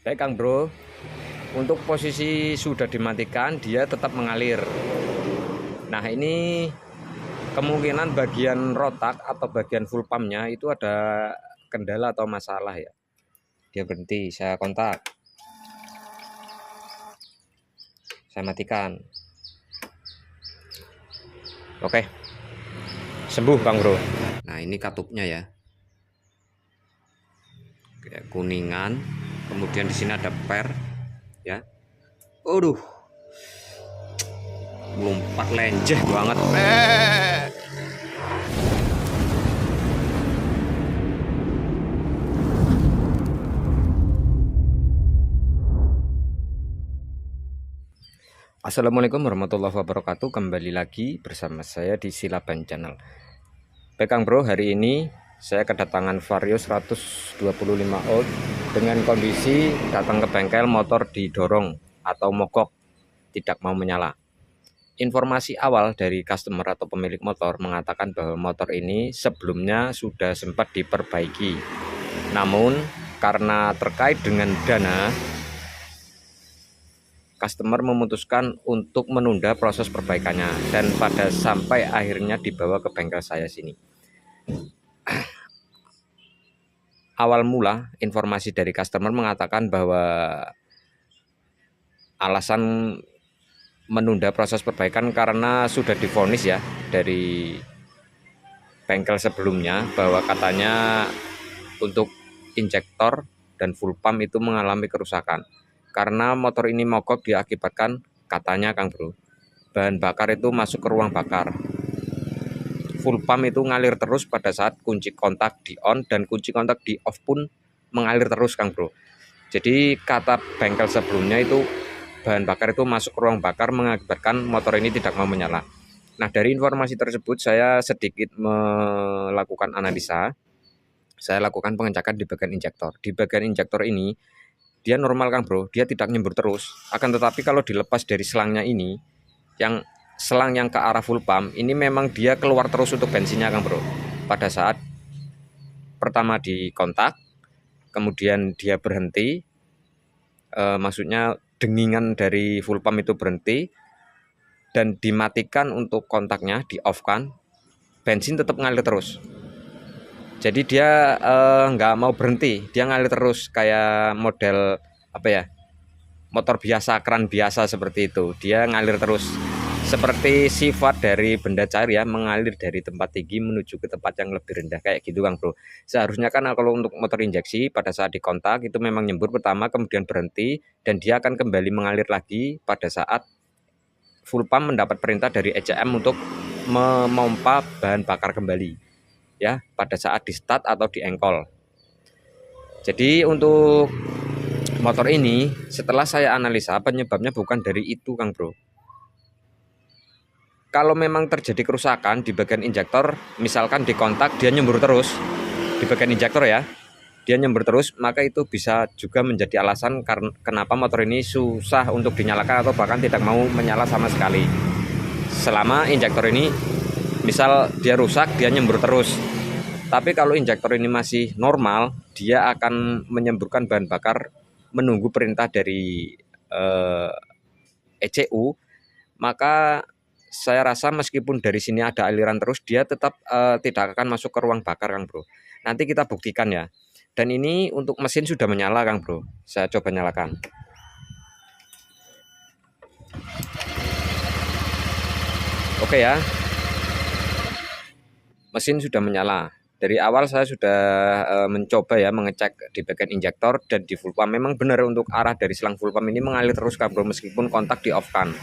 Baik Kang Bro, untuk posisi sudah dimatikan dia tetap mengalir. Nah ini kemungkinan bagian rotak atau bagian full pumpnya itu ada kendala atau masalah ya. Dia berhenti, saya kontak, saya matikan. Oke, sembuh Kang Bro. Nah ini katupnya ya, kayak kuningan. Kemudian di sini ada per ya. Aduh, lompat lenjeh banget. Assalamualaikum warahmatullahi wabarakatuh. Kembali lagi bersama saya di Silaban Channel. Baik Kang Bro, hari ini saya kedatangan Vario 125 volt dengan kondisi datang ke bengkel motor didorong atau mogok, tidak mau menyala. Informasi awal dari customer atau pemilik motor mengatakan bahwa motor ini sebelumnya sudah sempat diperbaiki. Namun karena terkait dengan dana, customer memutuskan untuk menunda proses perbaikannya dan pada sampai akhirnya dibawa ke bengkel saya sini. Awal mula informasi dari customer mengatakan bahwa alasan menunda proses perbaikan karena sudah divonis ya dari bengkel sebelumnya bahwa katanya untuk injektor dan full pump itu mengalami kerusakan. Karena motor ini mogok diakibatkan katanya Kang Bro, bahan bakar itu masuk ke ruang bakar. Full pump itu ngalir terus pada saat kunci kontak di on dan kunci kontak di off pun mengalir terus Kang Bro. Jadi kata bengkel sebelumnya itu bahan bakar itu masuk ke ruang bakar mengakibatkan motor ini tidak mau menyala. Nah dari informasi tersebut saya sedikit melakukan analisa. Saya lakukan pengecekan di bagian injektor. Di bagian injektor ini dia normal Kang Bro, dia tidak nyembur terus. Akan tetapi kalau dilepas dari selangnya ini, yang selang yang ke arah full pump ini memang dia keluar terus untuk bensinnya Kang Bro. Pada saat pertama di kontak, kemudian dia berhenti, maksudnya dengingan dari full pump itu berhenti dan dimatikan untuk kontaknya, di off kan, bensin tetap ngalir terus. Jadi dia nggak mau berhenti, dia ngalir terus kayak model apa ya, motor biasa, keran biasa seperti itu. Dia ngalir terus seperti sifat dari benda cair ya, mengalir dari tempat tinggi menuju ke tempat yang lebih rendah kayak gitu Kang Bro. Seharusnya kan kalau untuk motor injeksi pada saat dikontak itu memang nyembur pertama kemudian berhenti dan dia akan kembali mengalir lagi pada saat full pump mendapat perintah dari ECM untuk memompa bahan bakar kembali ya pada saat di start atau di engkol. Jadi untuk motor ini setelah saya analisa penyebabnya bukan dari itu Kang Bro. Kalau memang terjadi kerusakan di bagian injektor, misalkan di kontak dia nyembur terus di bagian injektor ya, dia nyembur terus, maka itu bisa juga menjadi alasan karena kenapa motor ini susah untuk dinyalakan atau bahkan tidak mau menyala sama sekali. Selama injektor ini misal dia rusak, dia nyembur terus. Tapi kalau injektor ini masih normal, dia akan menyemburkan bahan bakar menunggu perintah dari ECU. Maka saya rasa meskipun dari sini ada aliran terus, dia tetap tidak akan masuk ke ruang bakar Kang Bro. Nanti kita buktikan ya. Dan ini untuk mesin sudah menyala Kang Bro. Saya coba nyalakan. Oke ya. Mesin sudah menyala. Dari awal saya sudah mencoba ya mengecek di bagian injektor dan di full pump. Memang benar untuk arah dari selang full pump ini mengalir terus Kang Bro meskipun kontak di off kan.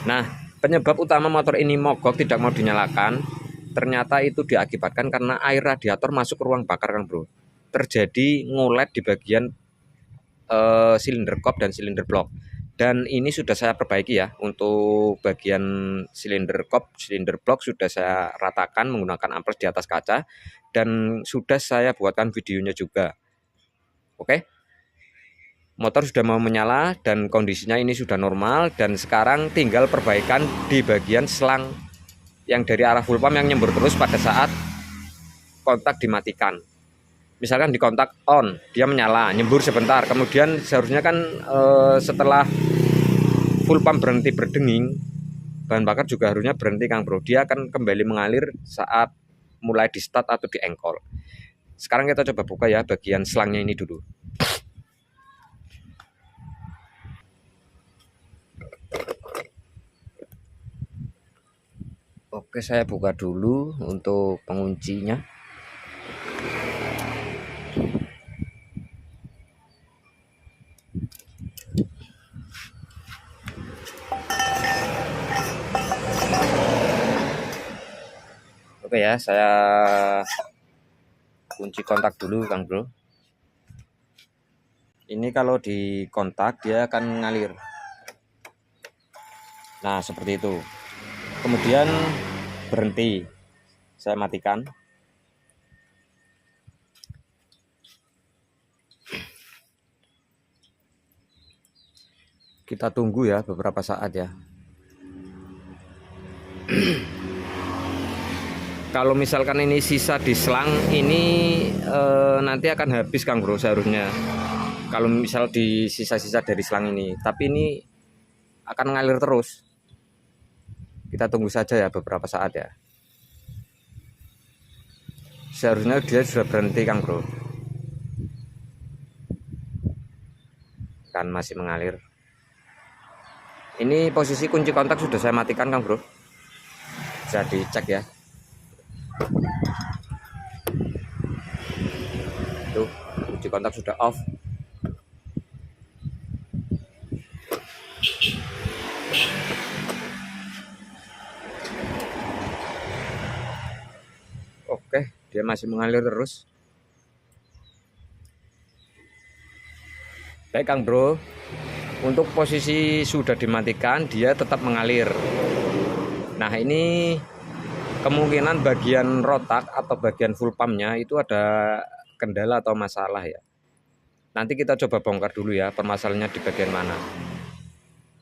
Nah, penyebab utama motor ini mogok tidak mau dinyalakan ternyata itu diakibatkan karena air radiator masuk ke ruang bakar Kang Bro. Terjadi ngulet di bagian silinder kop dan silinder blok. Dan ini sudah saya perbaiki ya. Untuk bagian silinder kop, silinder blok sudah saya ratakan menggunakan amplas di atas kaca dan sudah saya buatkan videonya juga. Oke. Motor sudah mau menyala dan kondisinya ini sudah normal dan sekarang tinggal perbaikan di bagian selang yang dari arah full pump yang nyembur terus pada saat kontak dimatikan. misalkan di kontak on, dia menyala, nyembur sebentar, kemudian seharusnya kan setelah full pump berhenti berdenging, bahan bakar juga harusnya berhenti Kang Bro. Dia akan kembali mengalir saat mulai di start atau di engkol. Sekarang kita coba buka ya bagian selangnya ini dulu. Oke, saya buka dulu untuk penguncinya. Oke ya, saya kunci kontak dulu Kang Bro. Ini kalau di kontak dia akan ngalir. Nah, seperti itu. Kemudian berhenti. Saya matikan. Kita tunggu ya beberapa saat ya. Kalau misalkan ini sisa di selang ini nanti akan habis Kang Bro seharusnya. Kalau misal di sisa-sisa dari selang ini, tapi ini akan ngalir terus. Kita tunggu saja ya beberapa saat ya. Seharusnya dia sudah berhenti Kang Bro. Kan masih mengalir. Ini posisi kunci kontak sudah saya matikan Kang Bro. Bisa dicek ya. Tuh, kunci kontak sudah off. Oke, dia masih mengalir terus. Baik Kang Bro, untuk posisi sudah dimatikan dia tetap mengalir. Nah, ini kemungkinan bagian rotak atau bagian full pumpnya itu ada kendala atau masalah ya. Nanti kita coba bongkar dulu ya permasalahannya di bagian mana.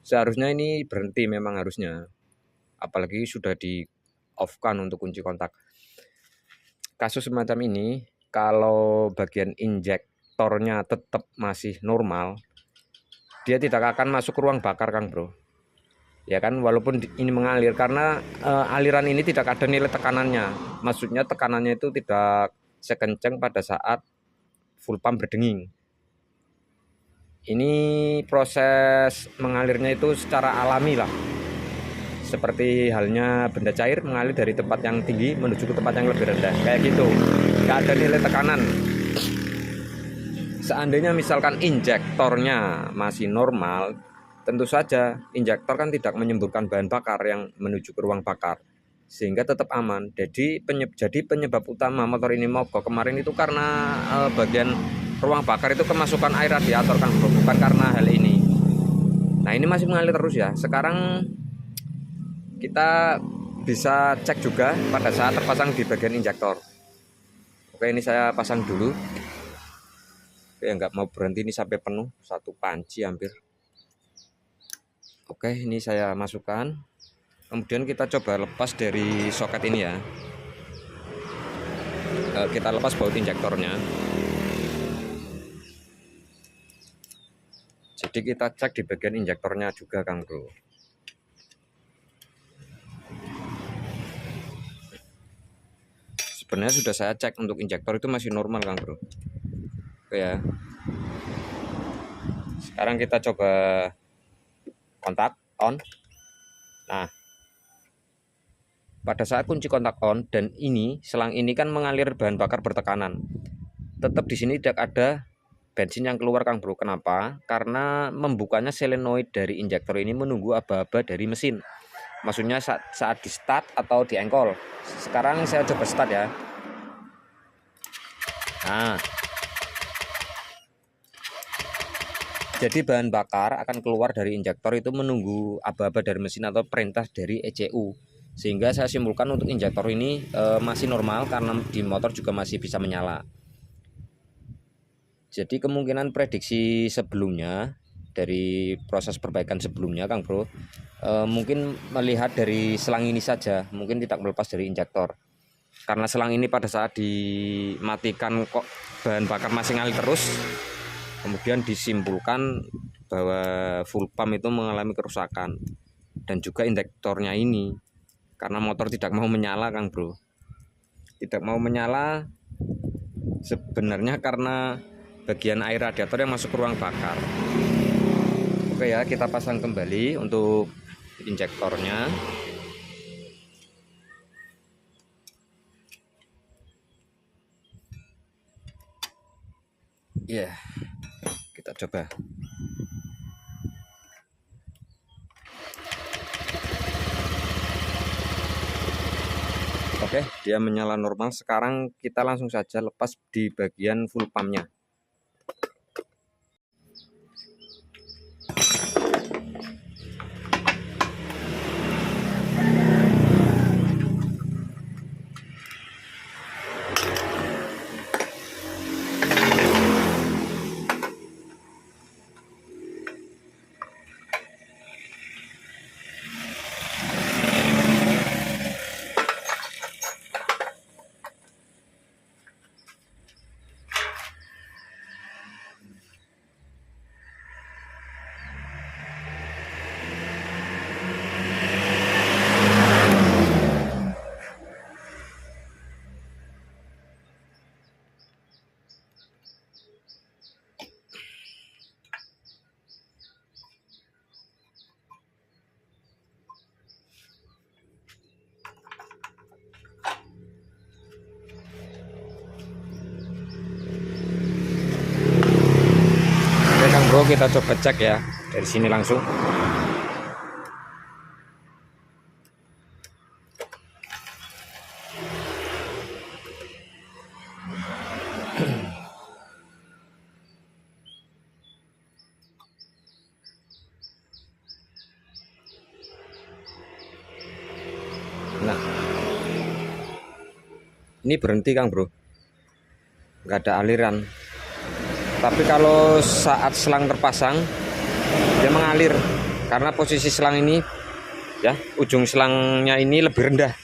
Seharusnya ini berhenti memang harusnya. Apalagi sudah di off kan untuk kunci kontak. Kasus semacam ini kalau bagian injektornya tetap masih normal, dia tidak akan masuk ke ruang bakar Kang Bro. Ya kan, walaupun ini mengalir karena aliran ini tidak ada nilai tekanannya. Maksudnya tekanannya itu tidak sekencang pada saat full pump berdenging. Ini proses mengalirnya itu secara alami lah. Seperti halnya benda cair mengalir dari tempat yang tinggi menuju ke tempat yang lebih rendah. Kayak gitu. Nggak ada nilai tekanan. Seandainya misalkan injektornya masih normal, tentu saja injektor kan tidak menyemburkan bahan bakar yang menuju ke ruang bakar, sehingga tetap aman. Jadi penyebab utama motor ini mogok kemarin itu karena bagian ruang bakar itu kemasukan air radiator kan, bukan karena hal ini. Nah, ini masih mengalir terus ya. Sekarang kita bisa cek juga pada saat terpasang di bagian injektor. Oke, ini saya pasang dulu. Oke, nggak mau berhenti ini sampai penuh, satu panci hampir. Oke, ini saya masukkan. Kemudian kita coba lepas dari soket ini ya. Kita lepas baut injektornya. Jadi kita cek di bagian injektornya juga Kang Bro. Sebenarnya sudah saya cek untuk injektor itu masih normal Kang Bro. Oke ya. Sekarang kita coba kontak on. Nah, pada saat kunci kontak on dan ini selang ini kan mengalir bahan bakar bertekanan. Tetap di sini tidak ada bensin yang keluar Kang Bro. Kenapa? Karena membukanya solenoid dari injektor ini menunggu aba-aba dari mesin. Maksudnya saat di start atau di engkol. Sekarang saya coba start ya. Nah, jadi bahan bakar akan keluar dari injektor itu menunggu aba-aba dari mesin atau perintah dari ECU. Sehingga saya simpulkan untuk injektor ini masih normal karena di motor juga masih bisa menyala. Jadi kemungkinan prediksi sebelumnya dari proses perbaikan sebelumnya Kang Bro, mungkin melihat dari selang ini saja, mungkin tidak melepas dari injektor. karena selang ini pada saat dimatikan kok bahan bakar masih ngalir terus, kemudian disimpulkan bahwa full pump itu mengalami kerusakan. Dan juga injektornya ini, karena motor tidak mau menyala Kang Bro, tidak mau menyala sebenarnya karena bagian air radiator yang masuk ke ruang bakar. Oke ya, kita pasang kembali untuk injektornya. Ya, kita coba. Oke, dia menyala normal. Sekarang kita langsung saja lepas di bagian full pumpnya. Bro, kita coba cek ya dari sini langsung. Nah, ini berhenti Kang Bro, nggak ada aliran. Tapi kalau saat selang terpasang, dia mengalir karena posisi selang ini ya, ujung selangnya ini lebih rendah.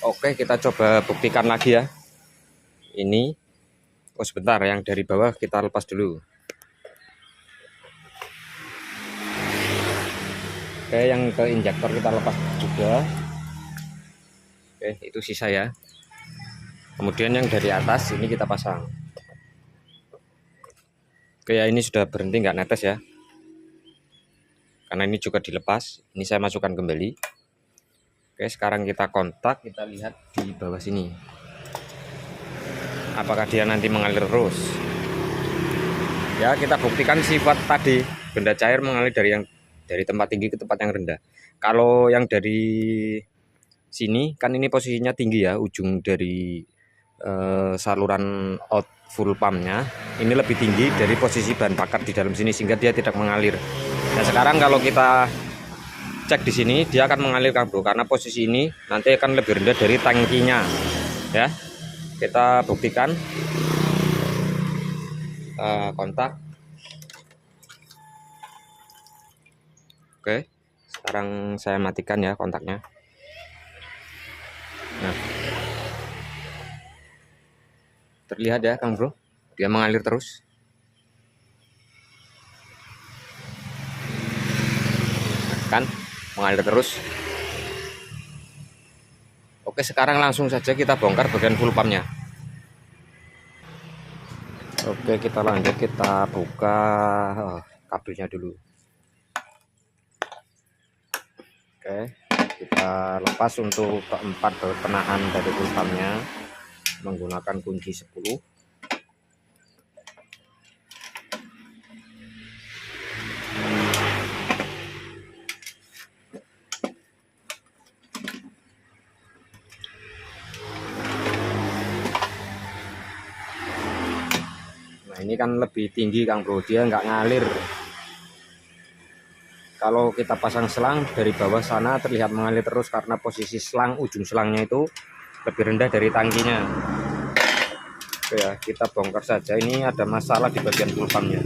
Oke, kita coba buktikan lagi ya. Ini, oh sebentar, yang dari bawah kita lepas dulu. Oke, yang ke injektor kita lepas juga. Oke, itu sisa ya. Kemudian yang dari atas ini kita pasang. Oke ya, ini sudah berhenti, nggak netes ya. Karena ini juga dilepas. Ini saya masukkan kembali. Oke, sekarang kita kontak, kita lihat di bawah sini. Apakah dia nanti mengalir terus? Ya, kita buktikan sifat tadi, benda cair mengalir dari tempat tinggi ke tempat yang rendah. Kalau yang dari sini kan ini posisinya tinggi ya, ujung dari saluran out full pumpnya ini lebih tinggi dari posisi bahan bakar di dalam sini, sehingga dia tidak mengalir. Nah, sekarang kalau kita cek di sini, dia akan mengalir Kang Bro, karena posisi ini nanti akan lebih rendah dari tangkinya ya. Kita buktikan, kontak. Oke, sekarang saya matikan ya kontaknya. Nah, terlihat ya Kang Bro, dia mengalir terus. Kan mengalir terus. Oke, sekarang langsung saja kita bongkar bagian full pumpnya. Oke, kita lanjut, kita buka kabelnya dulu. Oke, kita lepas untuk keempat baut penahan dari full pumpnya menggunakan kunci 10. Nah, ini kan lebih tinggi Kang Bro, dia nggak ngalir. Kalau kita pasang selang dari bawah sana terlihat mengalir terus karena posisi selang, ujung selangnya itu lebih rendah dari tangkinya. Oke ya, kita bongkar saja. Ini ada masalah di bagian full pumpnya.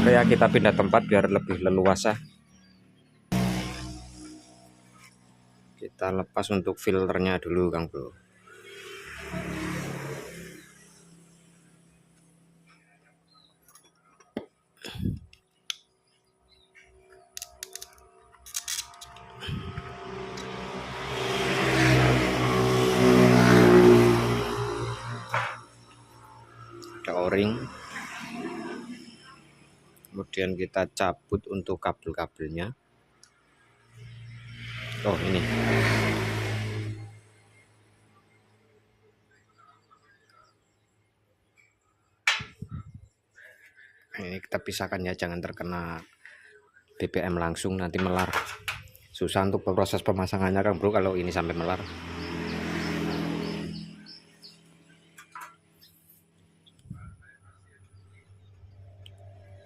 Oke ya, kita pindah tempat biar lebih leluasa. Kita lepas untuk filternya dulu Kang Bro. Ada o-ring. Kemudian kita cabut untuk kabel-kabelnya. Oh ini. Ini kita pisahkan ya, jangan terkena BBM langsung, nanti melar. Susah untuk proses pemasangannya Kang Bro kalau ini sampai melar.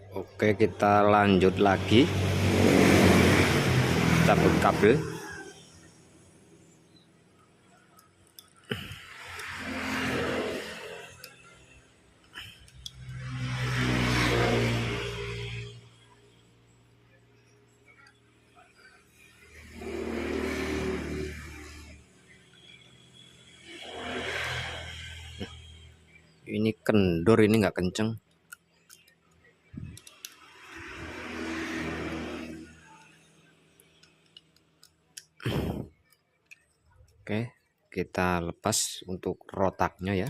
Oke, kita lanjut lagi. Cabut kabel. Ini kendor, ini nggak kenceng. Oke, kita lepas untuk rotaknya ya.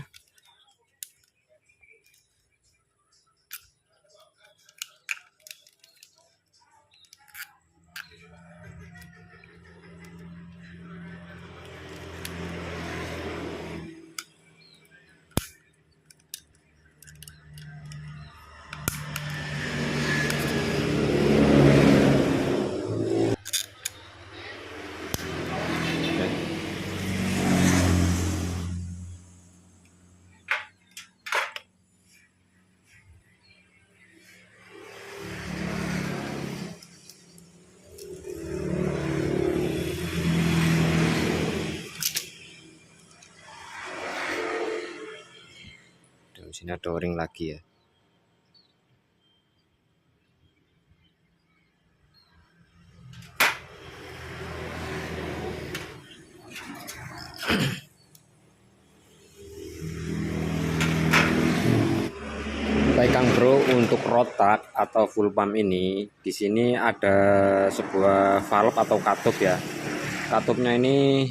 Di sini ada o-ring lagi ya. Baik Kang Bro, untuk rotak atau full pump ini di sini ada sebuah valve atau katup ya. Katupnya ini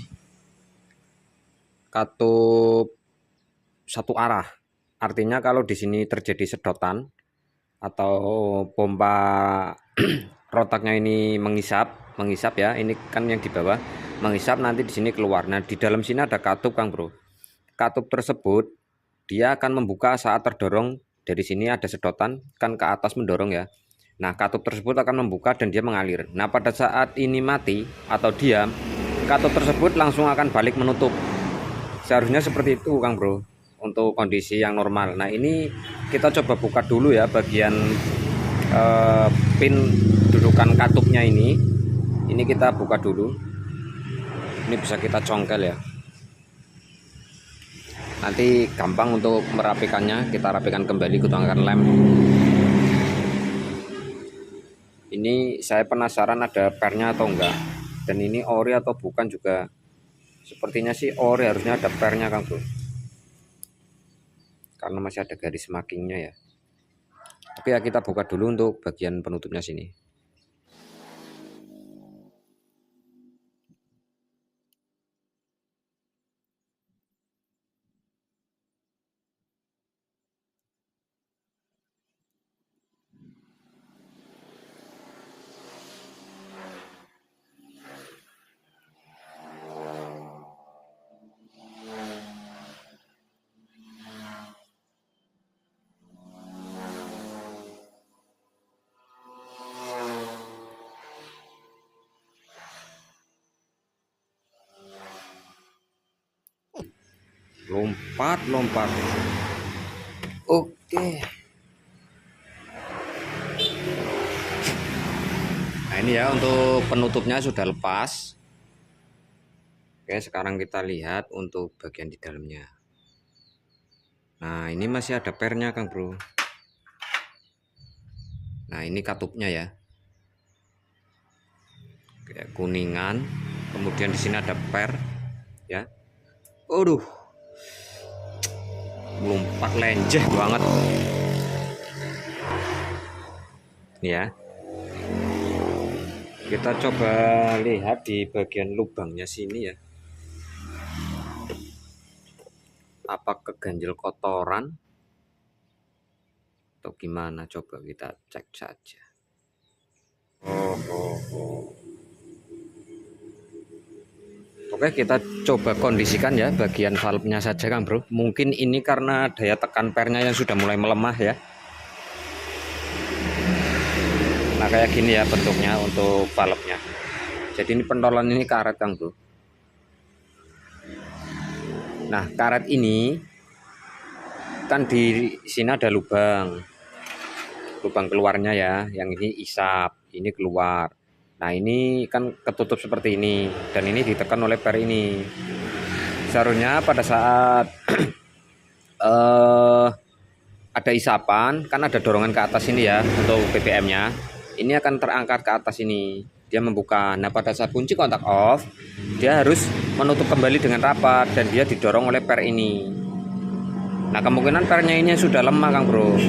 katup satu arah. Artinya kalau di sini terjadi sedotan atau pompa rotaknya ini mengisap ya. Ini kan yang di bawah mengisap, nanti di sini keluar. Nah, di dalam sini ada katup Kang Bro. Katup tersebut dia akan membuka saat terdorong. Dari sini ada sedotan kan ke atas mendorong ya. Nah, katup tersebut akan membuka dan dia mengalir. Nah, pada saat ini mati atau diam, katup tersebut langsung akan balik menutup. Seharusnya seperti itu Kang Bro untuk kondisi yang normal. Nah, ini kita coba buka dulu ya bagian pin dudukan katupnya ini. Ini kita buka dulu. Ini bisa kita congkel ya. Nanti gampang untuk merapikannya, kita rapikan kembali gunakan lem. Ini saya penasaran ada pernya atau enggak, dan ini ori atau bukan juga. Sepertinya sih ori, harusnya ada pernya Kang Bro, karena masih ada garis markingnya ya. Oke ya, kita buka dulu untuk bagian penutupnya sini. Lompat. Oke. Nah, ini ya untuk penutupnya sudah lepas. Oke, sekarang kita lihat untuk bagian di dalamnya. Nah, ini masih ada pernya Kang Bro. Nah ini katupnya ya, kayak kuningan. Kemudian di sini ada per ya. Aduh, lompat lenjeh banget ya. Kita coba lihat di bagian lubangnya sini ya, apa keganjil kotoran atau gimana, coba kita cek saja. Oke, kita coba kondisikan ya bagian valve-nya saja Kang Bro. Mungkin ini karena daya tekan pernya yang sudah mulai melemah ya. Nah kayak gini ya bentuknya untuk valve-nya. Jadi ini pentolan ini karet Kang Bro. Nah karet ini kan di sini ada lubang keluarnya ya, yang ini isap, ini keluar. Nah ini kan ketutup seperti ini, dan ini ditekan oleh per ini. Seharusnya pada saat ada isapan, kan ada dorongan ke atas ini ya untuk BBM-nya. Ini akan terangkat ke atas ini, dia membuka. Nah pada saat kunci kontak off, dia harus menutup kembali dengan rapat, dan dia didorong oleh per ini. Nah kemungkinan pernya ini sudah lemah Kang Bro.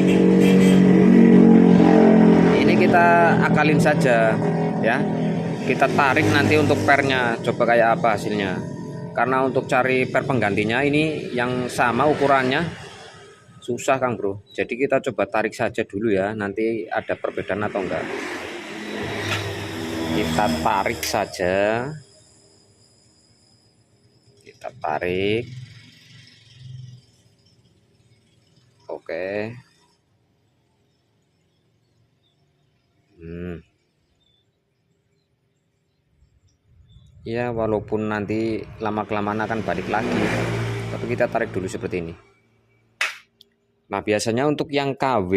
Ini kita akalin saja ya, kita tarik nanti untuk pernya, coba kayak apa hasilnya. Karena untuk cari per penggantinya ini yang sama ukurannya susah Kang Bro. Jadi kita coba tarik saja dulu ya, nanti ada perbedaan atau enggak. Kita tarik saja, kita tarik. Oke. Ya walaupun nanti lama-kelamaan akan balik lagi, tapi kita tarik dulu seperti ini. Nah biasanya untuk yang KW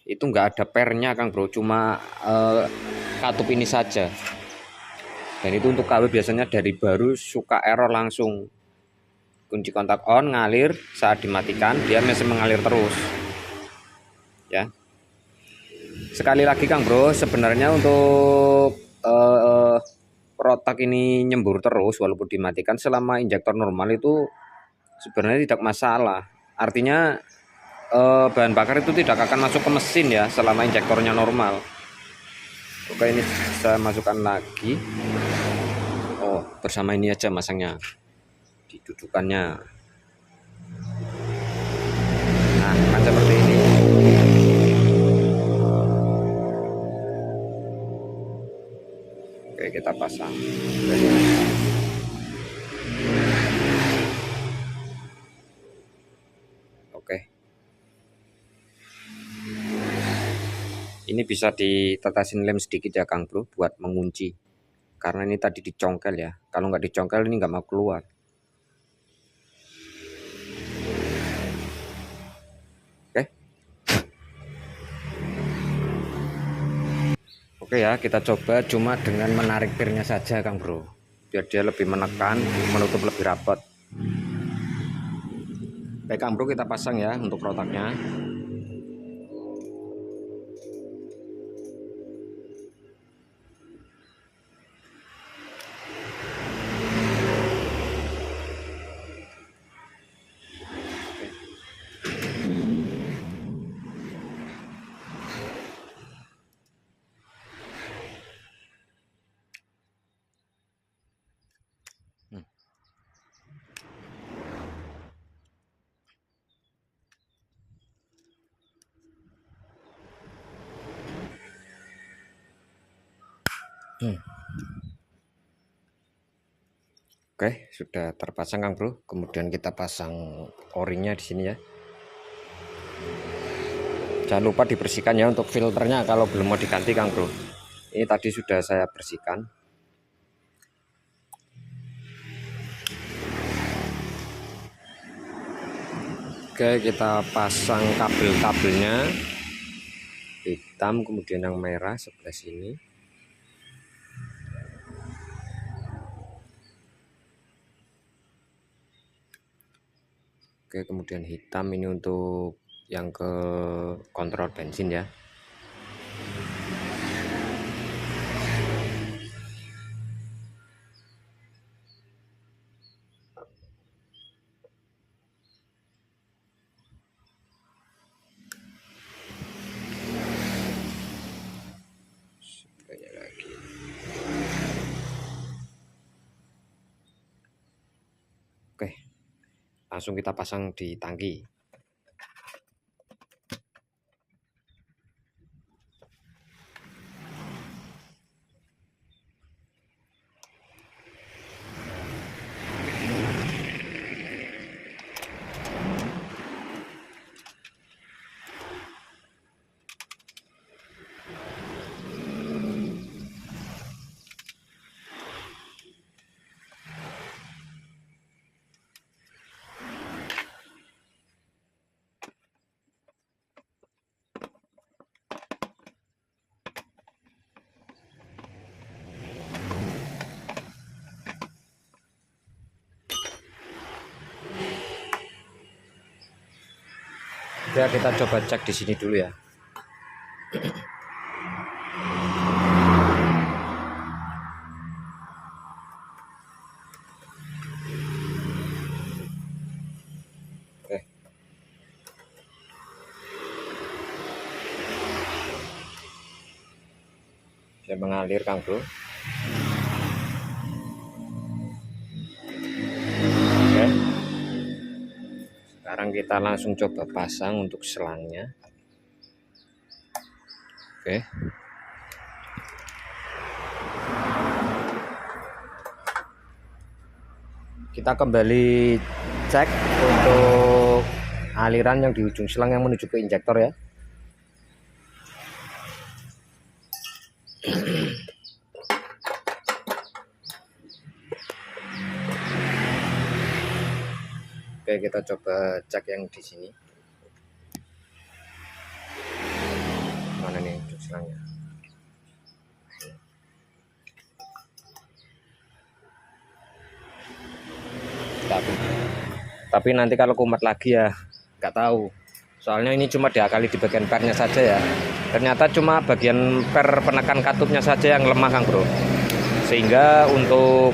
itu nggak ada pernya Kang Bro, cuma katup ini saja. Dan itu untuk KW biasanya dari baru suka error langsung. Kunci kontak on ngalir, saat dimatikan dia masih mengalir terus. Ya. Sekali lagi Kang Bro, sebenarnya untuk protak ini nyembur terus walaupun dimatikan selama injektor normal itu sebenarnya tidak masalah. Artinya bahan bakar itu tidak akan masuk ke mesin ya selama injektornya normal. Oke, ini saya masukkan lagi. Oh, bersama ini aja masangnya, didudukannya. Nah kan seperti ini. Oke, kita pasang. Oke, ini bisa ditetesin lem sedikit ya Kang Bro buat mengunci, karena ini tadi dicongkel ya. Kalau nggak dicongkel ini nggak mau keluar. Oke. Oke ya, kita coba cuma dengan menarik pirnya saja Kang Bro, biar dia lebih menekan, menutup lebih rapat. Baik Kang Bro, kita pasang ya untuk protaknya. Oke, sudah terpasang Kang Bro. Kemudian kita pasang o-ringnya di sini ya. Jangan lupa dibersihkan ya untuk filternya kalau belum mau diganti Kang Bro. Ini tadi sudah saya bersihkan. Oke, kita pasang kabel-kabelnya. Hitam, kemudian yang merah sebelah sini. Oke, kemudian hitam ini untuk yang ke kontrol bensin ya. langsung kita pasang di tangki. Ya, kita coba cek di sini dulu ya. Oke. Saya mengalir, Kang Bro. Oke. Sekarang kita langsung coba pasang untuk selangnya. Oke. Kita kembali cek untuk aliran yang di ujung selang yang menuju ke injektor ya. Oke, kita coba cek yang di sini. Mana nih ujung selangnya? Tapi nanti kalau kumat lagi ya nggak tahu. Soalnya ini cuma diakali di bagian pernya saja ya. Ternyata cuma bagian per penekan katupnya saja yang lemah, Kang Bro. Sehingga untuk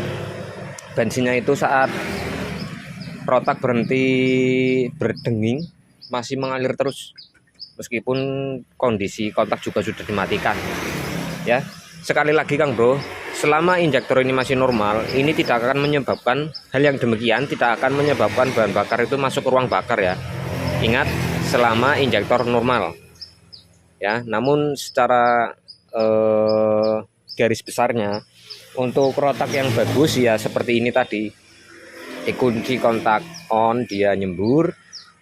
bensinnya itu saat rotak berhenti berdenging masih mengalir terus. Meskipun kondisi kontak juga sudah dimatikan. Ya. Sekali lagi Kang Bro, selama injektor ini masih normal, ini tidak akan menyebabkan hal yang demikian, tidak akan menyebabkan bahan bakar itu masuk ke ruang bakar ya. Ingat, selama injektor normal. Ya, namun secara garis besarnya untuk rotak yang bagus ya seperti ini tadi. Kunci kontak on, dia nyembur,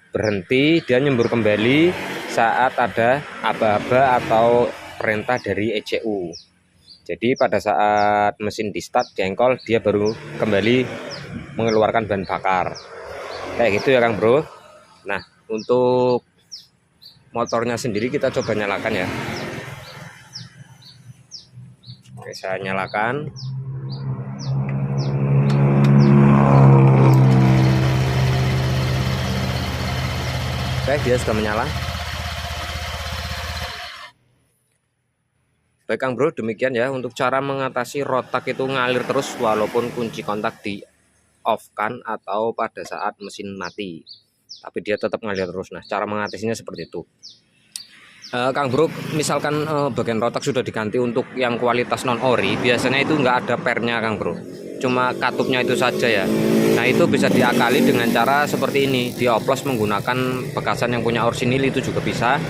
berhenti, dia nyembur kembali saat ada aba-aba atau perintah dari ECU. Jadi pada saat mesin di start jengkol, dia baru kembali mengeluarkan bahan bakar. Kayak gitu ya Kang Bro. Nah, untuk motornya sendiri kita coba nyalakan ya. Oke, saya nyalakan. Oke, dia sudah menyala. Baik Kang Bro, demikian ya untuk cara mengatasi rotak itu ngalir terus walaupun kunci kontak di off kan atau pada saat mesin mati. Tapi dia tetap ngalir terus. Nah, cara mengatasinya seperti itu. Kang Bro, misalkan bagian rotak sudah diganti untuk yang kualitas non ori, biasanya itu nggak ada pernya Kang Bro. Cuma katupnya itu saja ya. Nah, itu bisa diakali dengan cara seperti ini. Dioplos menggunakan bekasan yang punya orsinil itu juga bisa.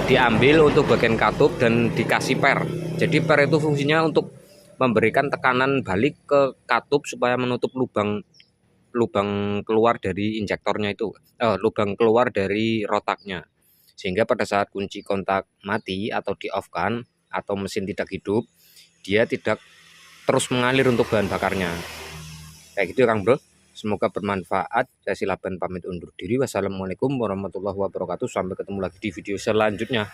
Diambil untuk bagian katup dan dikasih per. Jadi per itu fungsinya untuk memberikan tekanan balik ke katup supaya menutup lubang keluar dari injektornya itu, lubang keluar dari rotaknya. Sehingga pada saat kunci kontak mati atau di off kan atau mesin tidak hidup, dia tidak terus mengalir untuk bahan bakarnya. Kayak gitu ya Kang Bro. Semoga bermanfaat. Saya Silaban pamit undur diri. Wassalamualaikum warahmatullahi wabarakatuh. Sampai ketemu lagi di video selanjutnya.